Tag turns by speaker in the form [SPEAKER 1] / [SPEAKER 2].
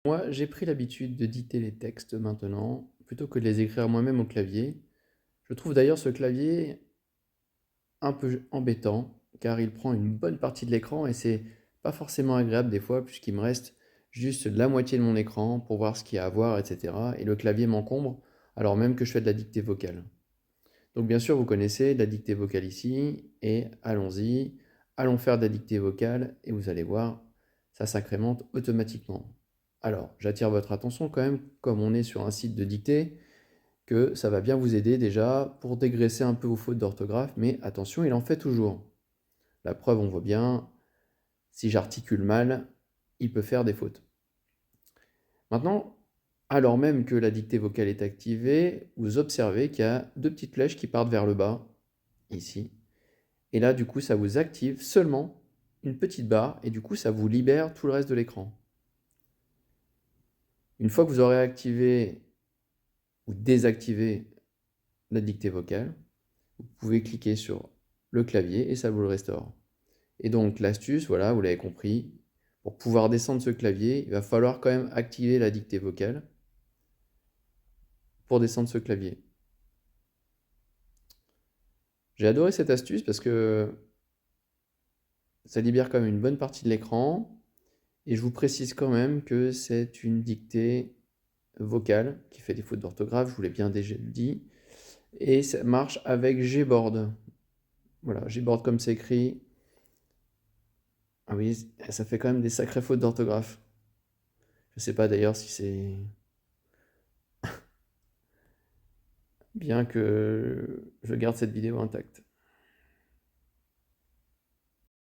[SPEAKER 1] Moi, j'ai pris l'habitude de dicter les textes maintenant, plutôt que de les écrire moi-même au clavier. Je trouve d'ailleurs ce clavier un peu embêtant, car il prend une bonne partie de l'écran et c'est pas forcément agréable des fois, puisqu'il me reste juste la moitié de mon écran pour voir ce qu'il y a à voir, etc. Et le clavier m'encombre, alors même que je fais de la dictée vocale. Donc bien sûr, vous connaissez la dictée vocale ici, et allons-y, allons faire de la dictée vocale, et vous allez voir, ça s'incrémente automatiquement. Alors, j'attire votre attention quand même, comme on est sur un site de dictée, que ça va bien vous aider déjà pour dégraisser un peu vos fautes d'orthographe, mais attention, il en fait toujours. La preuve, on voit bien, si j'articule mal, il peut faire des fautes. Maintenant, alors même que la dictée vocale est activée, vous observez qu'il y a deux petites flèches qui partent vers le bas, ici. Et là, du coup, ça vous active seulement une petite barre et du coup, ça vous libère tout le reste de l'écran. Une fois que vous aurez activé ou désactivé la dictée vocale, vous pouvez cliquer sur le clavier et ça vous le restaure. Et donc, l'astuce, voilà, vous l'avez compris, pour pouvoir descendre ce clavier, il va falloir quand même activer la dictée vocale pour descendre ce clavier. J'ai adoré cette astuce parce que ça libère quand même une bonne partie de l'écran. Et je vous précise quand même que c'est une dictée vocale qui fait des fautes d'orthographe, je vous l'ai bien déjà dit. Et ça marche avec Gboard. Voilà, Gboard comme c'est écrit. Ah oui, ça fait quand même des sacrées fautes d'orthographe. Je sais pas d'ailleurs si c'est bien que je garde cette vidéo intacte.